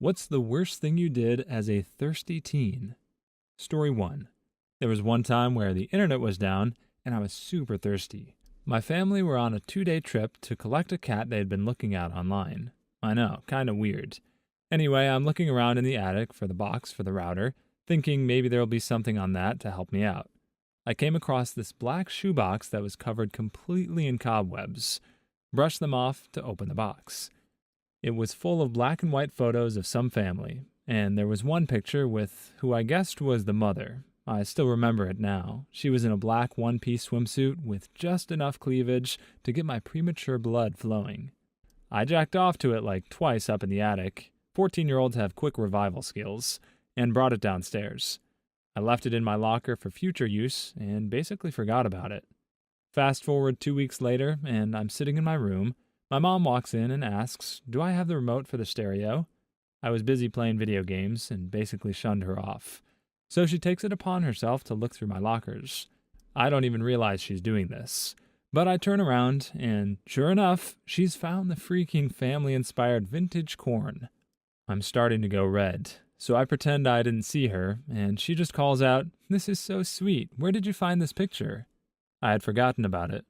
What's the worst thing you did as a thirsty teen? Story 1. There was one time where the internet was down and I was super thirsty. My family were on a 2-day trip to collect a cat they'd been looking at online. I know, kinda weird. Anyway, I'm looking around in the attic for the box for the router, thinking maybe there'll be something on that to help me out. I came across this black shoebox that was covered completely in cobwebs. Brushed them off to open the box. It was full of black and white photos of some family, and there was one picture with who I guessed was the mother. I still remember it now. She was in a black one-piece swimsuit with just enough cleavage to get my premature blood flowing. I jacked off to it like twice up in the attic. 14-year-olds have quick revival skills, and brought it downstairs. I left it in my locker for future use and basically forgot about it. Fast forward 2 weeks later, and I'm sitting in my room. My mom walks in and asks, "Do I have the remote for the stereo?" I was busy playing video games and basically shunned her off. So she takes it upon herself to look through my lockers. I don't even realize she's doing this. But I turn around, and sure enough, she's found the freaking family-inspired vintage corn. I'm starting to go red, so I pretend I didn't see her, and she just calls out, "This is so sweet. Where did you find this picture?" I had forgotten about it.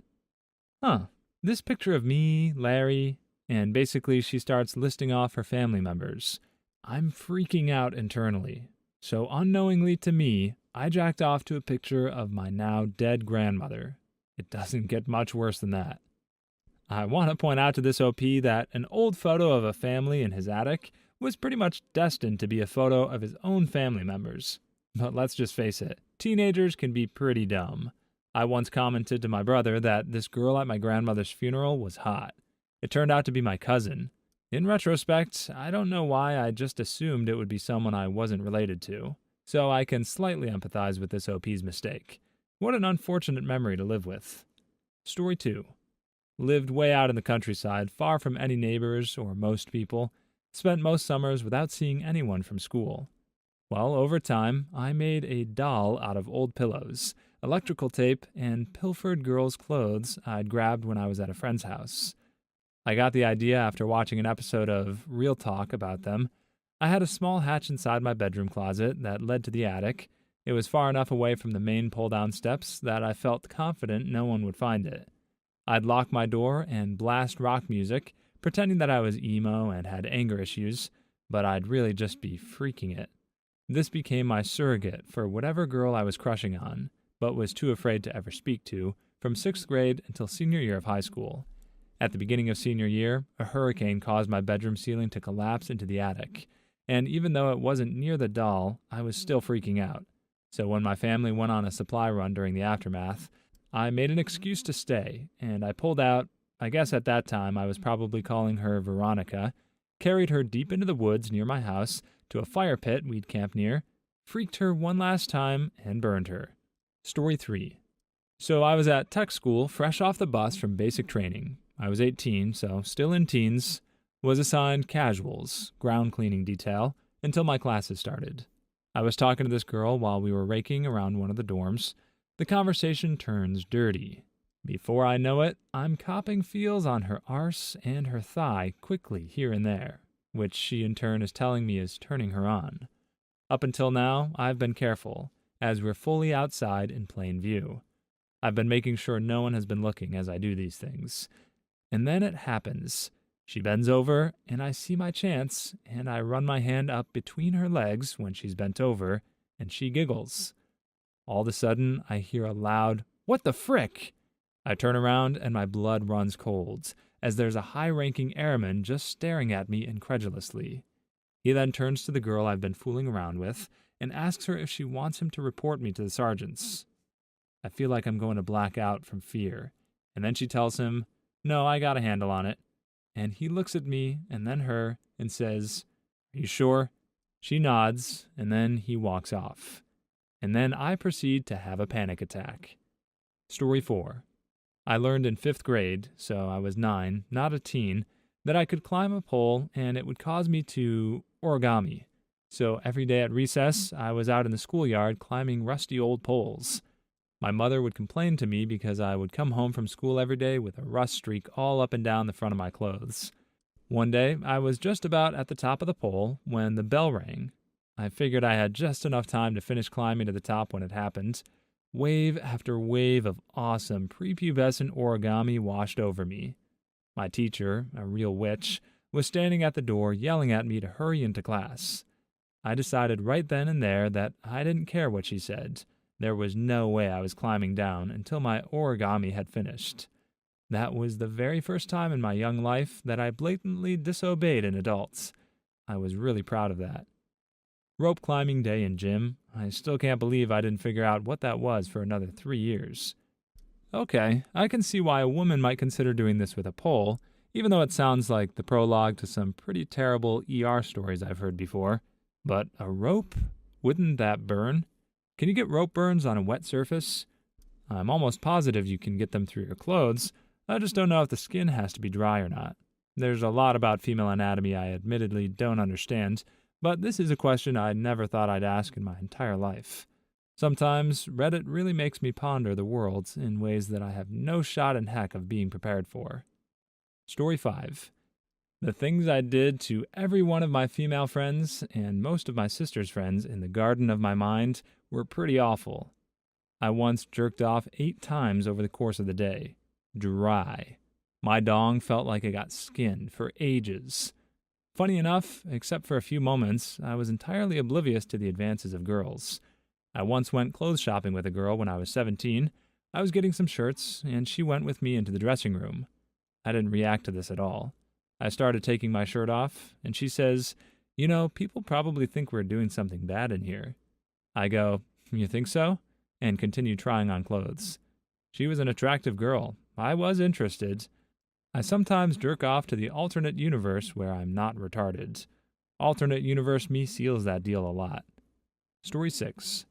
This picture of me, Larry, and basically she starts listing off her family members. I'm freaking out internally. So unknowingly to me, I jacked off to a picture of my now dead grandmother. It doesn't get much worse than that. I want to point out to this OP that an old photo of a family in his attic was pretty much destined to be a photo of his own family members. But let's just face it, teenagers can be pretty dumb. I once commented to my brother that this girl at my grandmother's funeral was hot. It turned out to be my cousin. In retrospect, I don't know why I just assumed it would be someone I wasn't related to, so I can slightly empathize with this OP's mistake. What an unfortunate memory to live with. Story 2. Lived way out in the countryside, far from any neighbors or most people. Spent most summers without seeing anyone from school. Well, over time, I made a doll out of old pillows, electrical tape, and pilfered girls' clothes I'd grabbed when I was at a friend's house. I got the idea after watching an episode of Real Talk about them. I had a small hatch inside my bedroom closet that led to the attic. It was far enough away from the main pull-down steps that I felt confident no one would find it. I'd lock my door and blast rock music, pretending that I was emo and had anger issues, but I'd really just be freaking it. This became my surrogate for whatever girl I was crushing on, but was too afraid to ever speak to, from 6th grade until senior year of high school. At the beginning of senior year, a hurricane caused my bedroom ceiling to collapse into the attic, and even though it wasn't near the doll, I was still freaking out. So when my family went on a supply run during the aftermath, I made an excuse to stay, and I pulled out. I guess at that time I was probably calling her Veronica, carried her deep into the woods near my house to a fire pit we'd camped near, freaked her one last time, and burned her. Story 3. So I was at tech school, fresh off the bus from basic training. I was 18, so still in teens, was assigned casuals, ground cleaning detail, until my classes started. I was talking to this girl while we were raking around one of the dorms. The conversation turns dirty. Before I know it, I'm copping feels on her arse and her thigh quickly here and there, which she in turn is telling me is turning her on. Up until now, I've been careful, as we're fully outside in plain view. I've been making sure no one has been looking as I do these things. And then it happens. She bends over, and I see my chance, and I run my hand up between her legs when she's bent over, and she giggles. All of a sudden, I hear a loud, "What the frick?" I turn around, and my blood runs cold, as there's a high-ranking airman just staring at me incredulously. He then turns to the girl I've been fooling around with, and asks her if she wants him to report me to the sergeants. I feel like I'm going to black out from fear, and then she tells him, "No, I got a handle on it." And he looks at me, and then her, and says, "Are you sure?" She nods, and then he walks off. And then I proceed to have a panic attack. Story 4. I learned in 5th grade, so I was 9, not a teen, that I could climb a pole and it would cause me to origami. So every day at recess, I was out in the schoolyard climbing rusty old poles. My mother would complain to me because I would come home from school every day with a rust streak all up and down the front of my clothes. One day, I was just about at the top of the pole when the bell rang. I figured I had just enough time to finish climbing to the top when it happened. Wave after wave of awesome prepubescent origami washed over me. My teacher, a real witch, was standing at the door yelling at me to hurry into class. I decided right then and there that I didn't care what she said. There was no way I was climbing down until my origami had finished. That was the very first time in my young life that I blatantly disobeyed an adult. I was really proud of that. Rope climbing day in gym. I still can't believe I didn't figure out what that was for another 3 years. Okay, I can see why a woman might consider doing this with a pole, even though it sounds like the prologue to some pretty terrible ER stories I've heard before. But a rope? Wouldn't that burn? Can you get rope burns on a wet surface? I'm almost positive you can get them through your clothes. I just don't know if the skin has to be dry or not. There's a lot about female anatomy I admittedly don't understand, but this is a question I never thought I'd ask in my entire life. Sometimes Reddit really makes me ponder the world in ways that I have no shot in heck of being prepared for. Story 5. The things I did to every one of my female friends and most of my sister's friends in the garden of my mind were pretty awful. I once jerked off 8 times over the course of the day. Dry. My dong felt like it got skinned for ages. Funny enough, except for a few moments, I was entirely oblivious to the advances of girls. I once went clothes shopping with a girl when I was 17. I was getting some shirts, and she went with me into the dressing room. I didn't react to this at all. I started taking my shirt off, and she says, "You know, people probably think we're doing something bad in here." I go, "You think so?" and continue trying on clothes. She was an attractive girl. I was interested. I sometimes jerk off to the alternate universe where I'm not retarded. Alternate universe me seals that deal a lot. Story 6.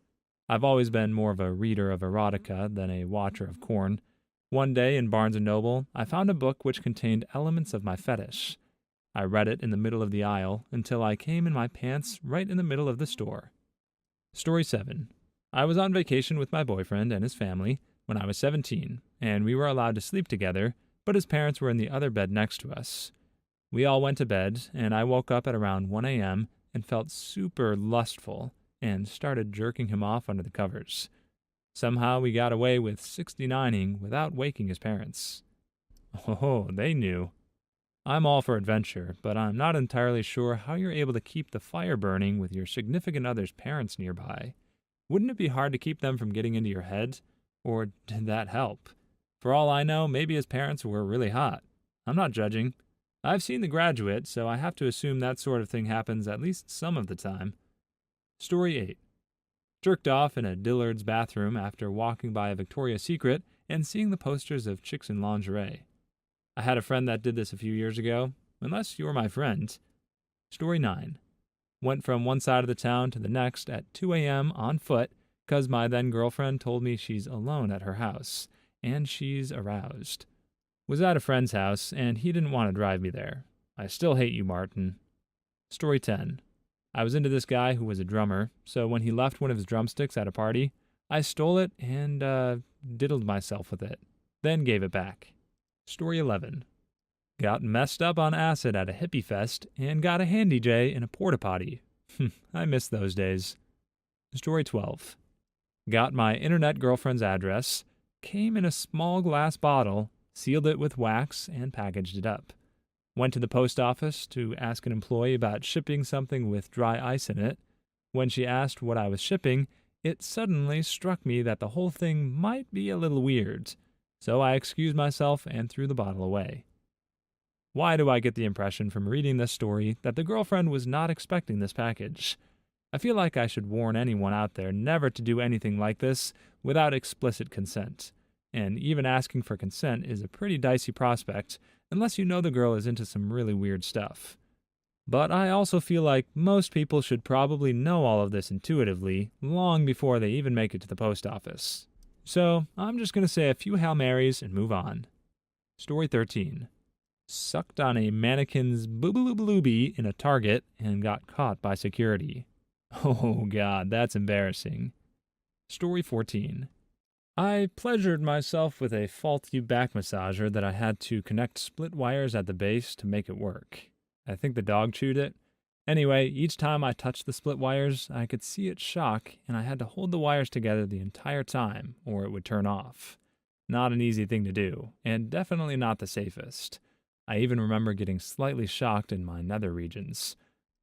I've always been more of a reader of erotica than a watcher of porn. One day in Barnes & Noble, I found a book which contained elements of my fetish. I read it in the middle of the aisle until I came in my pants right in the middle of the store. Story 7. I was on vacation with my boyfriend and his family when I was 17, and we were allowed to sleep together, but his parents were in the other bed next to us. We all went to bed, and I woke up at around 1 a.m. and felt super lustful and started jerking him off under the covers. Somehow we got away with 69ing without waking his parents. Oh, they knew. I'm all for adventure, but I'm not entirely sure how you're able to keep the fire burning with your significant other's parents nearby. Wouldn't it be hard to keep them from getting into your head? Or did that help? For all I know, maybe his parents were really hot. I'm not judging. I've seen The Graduate, so I have to assume that sort of thing happens at least some of the time. Story 8. Jerked off in a Dillard's bathroom after walking by a Victoria's Secret and seeing the posters of chicks in lingerie. I had a friend that did this a few years ago, unless you're my friend. Story 9. Went from one side of the town to the next at 2 a.m. on foot because my then-girlfriend told me she's alone at her house, and she's aroused. Was at a friend's house, and he didn't want to drive me there. I still hate you, Martin. Story 10. I was into this guy who was a drummer, so when he left one of his drumsticks at a party, I stole it and, diddled myself with it, then gave it back. Story 11. Got messed up on acid at a hippie fest and got a handy J in a porta potty. I miss those days. Story 12. Got my internet girlfriend's address, came in a small glass bottle, sealed it with wax, and packaged it up. Went to the post office to ask an employee about shipping something with dry ice in it. When she asked what I was shipping, it suddenly struck me that the whole thing might be a little weird, so I excused myself and threw the bottle away. Why do I get the impression from reading this story that the girlfriend was not expecting this package? I feel like I should warn anyone out there never to do anything like this without explicit consent. And even asking for consent is a pretty dicey prospect unless you know the girl is into some really weird stuff. But I also feel like most people should probably know all of this intuitively long before they even make it to the post office. So I'm just going to say a few Hail Marys and move on. Story 13. Sucked on a mannequin's booby in a Target and got caught by security. Oh God, that's embarrassing. Story 14. I pleasured myself with a faulty back massager that I had to connect split wires at the base to make it work. I think the dog chewed it. Anyway, each time I touched the split wires, I could see it shock, and I had to hold the wires together the entire time, or it would turn off. Not an easy thing to do, and definitely not the safest. I even remember getting slightly shocked in my nether regions.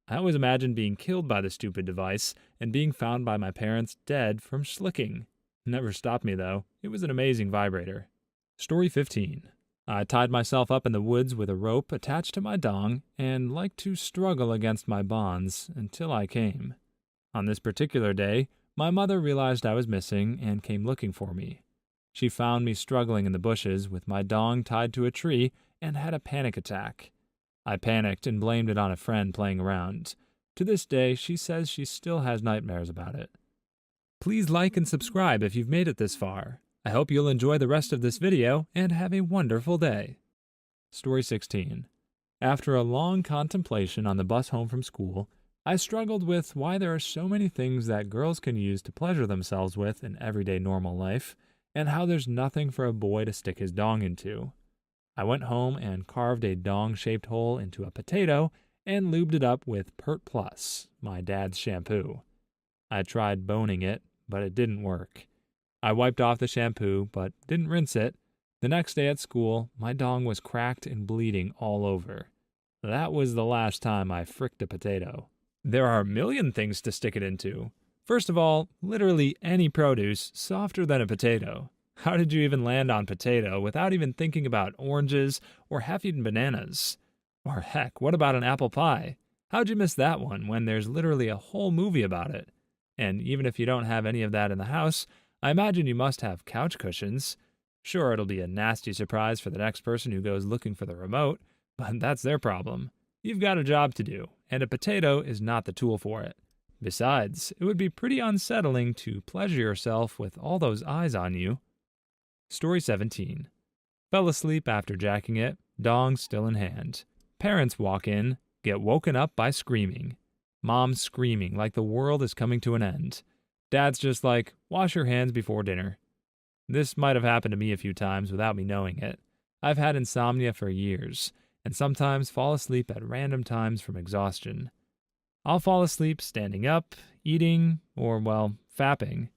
I always imagined being killed by the stupid device and being found by my parents dead from schlicking. Never stopped me though. It was an amazing vibrator. Story 15. I tied myself up in the woods with a rope attached to my dong and liked to struggle against my bonds until I came. On this particular day, my mother realized I was missing and came looking for me. She found me struggling in the bushes with my dong tied to a tree and had a panic attack. I panicked and blamed it on a friend playing around. To this day, she says she still has nightmares about it. Please like and subscribe if you've made it this far. I hope you'll enjoy the rest of this video and have a wonderful day. Story 16. After a long contemplation on the bus home from school, I struggled with why there are so many things that girls can use to pleasure themselves with in everyday normal life, and how there's nothing for a boy to stick his dong into. I went home and carved a dong-shaped hole into a potato and lubed it up with Pert Plus, my dad's shampoo. I tried boning it, but it didn't work. I wiped off the shampoo, but didn't rinse it. The next day at school, my dong was cracked and bleeding all over. That was the last time I fricked a potato. There are a million things to stick it into. First of all, literally any produce softer than a potato. How did you even land on potato without even thinking about oranges or half-eaten bananas? Or heck, what about an apple pie? How'd you miss that one when there's literally a whole movie about it? And even if you don't have any of that in the house, I imagine you must have couch cushions. Sure, it'll be a nasty surprise for the next person who goes looking for the remote, but that's their problem. You've got a job to do, and a potato is not the tool for it. Besides, it would be pretty unsettling to pleasure yourself with all those eyes on you. Story 17. Fell asleep after jacking it, dong still in hand. Parents walk in, get woken up by screaming. Mom's screaming like the world is coming to an end. Dad's just like, wash your hands before dinner. This might have happened to me a few times without me knowing it. I've had insomnia for years, and sometimes fall asleep at random times from exhaustion. I'll fall asleep standing up, eating, or, well, fapping.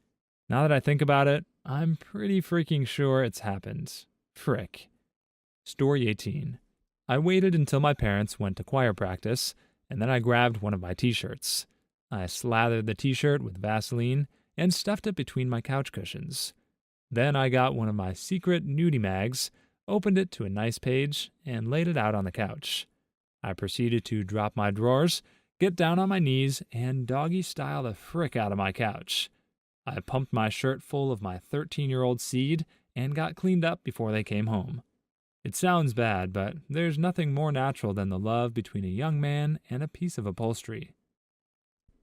Now that I think about it, I'm pretty freaking sure it's happened. Frick. Story 18. I waited until my parents went to choir practice, and then I grabbed one of my t-shirts. I slathered the t-shirt with Vaseline and stuffed it between my couch cushions. Then I got one of my secret nudie mags, opened it to a nice page, and laid it out on the couch. I proceeded to drop my drawers, get down on my knees, and doggy-style the frick out of my couch. I pumped my shirt full of my 13-year-old seed and got cleaned up before they came home. It sounds bad, but there's nothing more natural than the love between a young man and a piece of upholstery.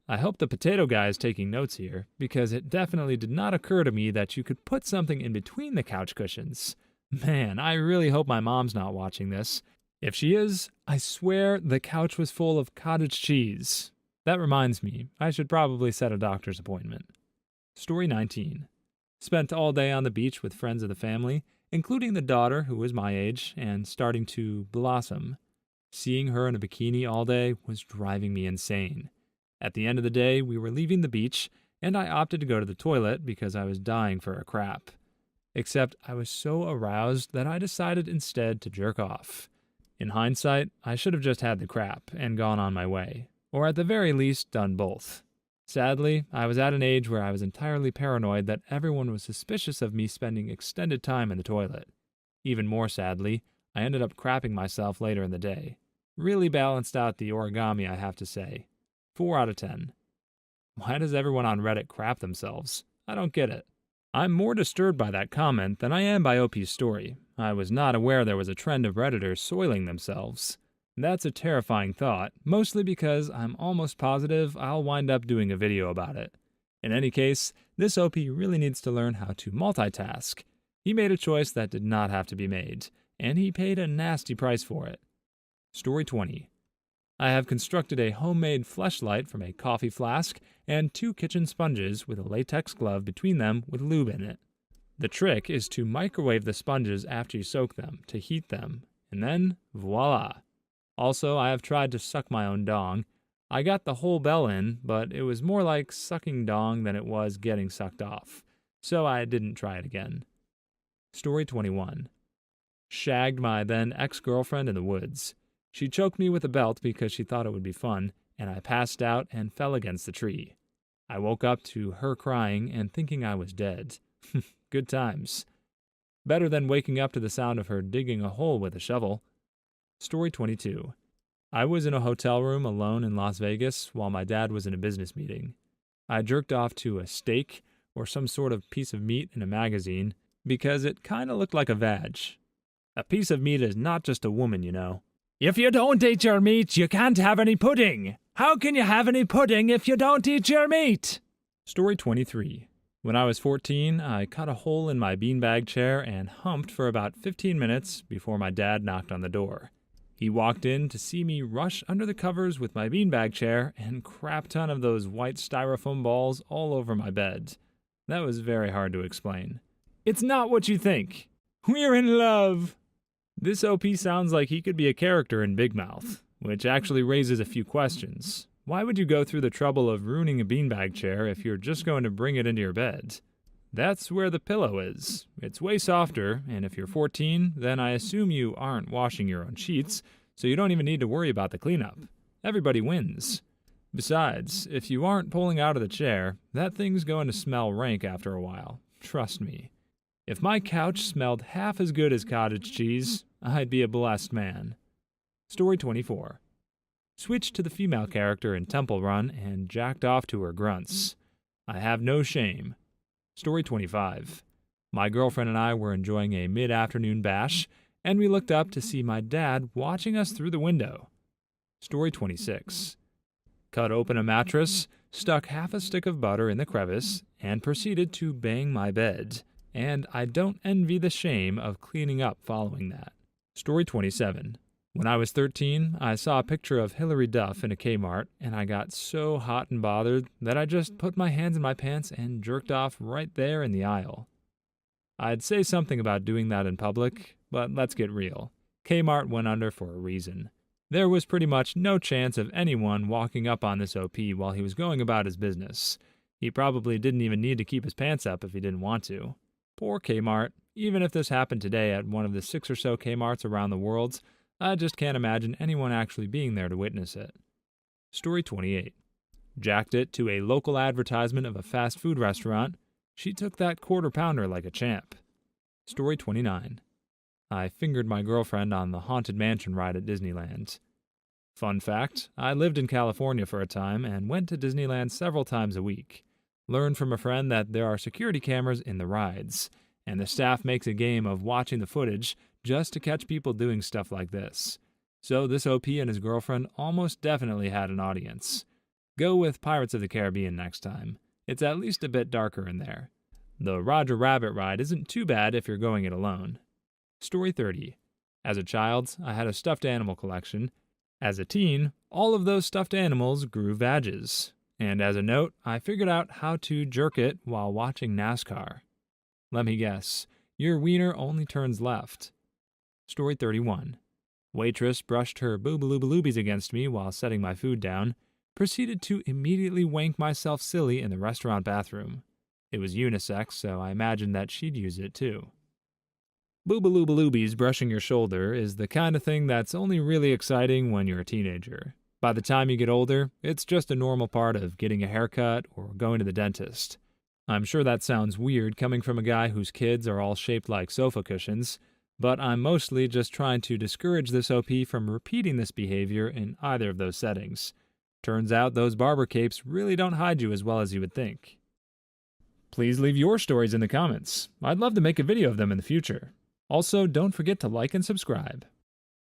I hope the potato guy is taking notes here, because it definitely did not occur to me that you could put something in between the couch cushions. Man, I really hope my mom's not watching this. If she is, I swear the couch was full of cottage cheese. That reminds me, I should probably set a doctor's appointment. Story 19. Spent all day on the beach with friends of the family, including the daughter who was my age and starting to blossom. Seeing her in a bikini all day was driving me insane. At the end of the day, we were leaving the beach, and I opted to go to the toilet because I was dying for a crap. Except I was so aroused that I decided instead to jerk off. In hindsight, I should have just had the crap and gone on my way, or at the very least done both. Sadly, I was at an age where I was entirely paranoid that everyone was suspicious of me spending extended time in the toilet. Even more sadly, I ended up crapping myself later in the day. Really balanced out the origami, I have to say. 4 out of 10. Why does everyone on Reddit crap themselves? I don't get it. I'm more disturbed by that comment than I am by OP's story. I was not aware there was a trend of Redditors soiling themselves. That's a terrifying thought, mostly because I'm almost positive I'll wind up doing a video about it. In any case, this OP really needs to learn how to multitask. He made a choice that did not have to be made, and he paid a nasty price for it. Story 20. I have constructed a homemade fleshlight from a coffee flask and 2 kitchen sponges with a latex glove between them with lube in it. The trick is to microwave the sponges after you soak them to heat them, and then voila. Also, I have tried to suck my own dong. I got the whole bell in, but it was more like sucking dong than it was getting sucked off, so I didn't try it again. Story 21. Shagged my then ex-girlfriend in the woods. She choked me with a belt because she thought it would be fun, and I passed out and fell against the tree. I woke up to her crying and thinking I was dead. Good times. Better than waking up to the sound of her digging a hole with a shovel. Story 22. I was in a hotel room alone in Las Vegas while my dad was in a business meeting. I jerked off to a steak or some sort of piece of meat in a magazine because it kind of looked like a vag. A piece of meat is not just a woman, you know. If you don't eat your meat, you can't have any pudding. How can you have any pudding if you don't eat your meat? Story 23. When I was 14, I cut a hole in my beanbag chair and humped for about 15 minutes before my dad knocked on the door. He walked in to see me rush under the covers with my beanbag chair and crap ton of those white styrofoam balls all over my bed. That was very hard to explain. It's not what you think. We're in love. This OP sounds like he could be a character in Big Mouth, which actually raises a few questions. Why would you go through the trouble of ruining a beanbag chair if you're just going to bring it into your bed? That's where the pillow is. It's way softer, and if you're 14, then I assume you aren't washing your own sheets, so you don't even need to worry about the cleanup. Everybody wins. Besides, if you aren't pulling out of the chair, that thing's going to smell rank after a while. Trust me. If my couch smelled half as good as cottage cheese, I'd be a blessed man. Story 24. Switched to the female character in Temple Run and jacked off to her grunts. I have no shame. Story 25. My girlfriend and I were enjoying a mid-afternoon bash, and we looked up to see my dad watching us through the window. Story 26. Cut open a mattress, stuck half a stick of butter in the crevice, and proceeded to bang my bed. And I don't envy the shame of cleaning up following that. Story 27. When I was 13, I saw a picture of Hilary Duff in a Kmart, and I got so hot and bothered that I just put my hands in my pants and jerked off right there in the aisle. I'd say something about doing that in public, but let's get real. Kmart went under for a reason. There was pretty much no chance of anyone walking up on this OP while he was going about his business. He probably didn't even need to keep his pants up if he didn't want to. Poor Kmart. Even if this happened today at one of the 6 or so Kmarts around the world, I just can't imagine anyone actually being there to witness it. Story 28. Jacked it to a local advertisement of a fast food restaurant. She took that quarter-pounder like a champ. Story 29. I fingered my girlfriend on the Haunted Mansion ride at Disneyland. Fun fact, I lived in California for a time and went to Disneyland several times a week. Learned from a friend that there are security cameras in the rides, and the staff makes a game of watching the footage just to catch people doing stuff like this. So this OP and his girlfriend almost definitely had an audience. Go with Pirates of the Caribbean next time. It's at least a bit darker in there. The Roger Rabbit ride isn't too bad if you're going it alone. Story 30. As a child, I had a stuffed animal collection. As a teen, all of those stuffed animals grew vages. And as a note, I figured out how to jerk it while watching NASCAR. Let me guess, your wiener only turns left. Story 31. Waitress brushed her boobaloobaloobies against me while setting my food down, proceeded to immediately wank myself silly in the restaurant bathroom. It was unisex, so I imagined that she'd use it too. Boobaloobaloobies brushing your shoulder is the kind of thing that's only really exciting when you're a teenager. By the time you get older, it's just a normal part of getting a haircut or going to the dentist. I'm sure that sounds weird coming from a guy whose kids are all shaped like sofa cushions, but I'm mostly just trying to discourage this OP from repeating this behavior in either of those settings. Turns out those barber capes really don't hide you as well as you would think. Please leave your stories in the comments. I'd love to make a video of them in the future. Also, don't forget to like and subscribe.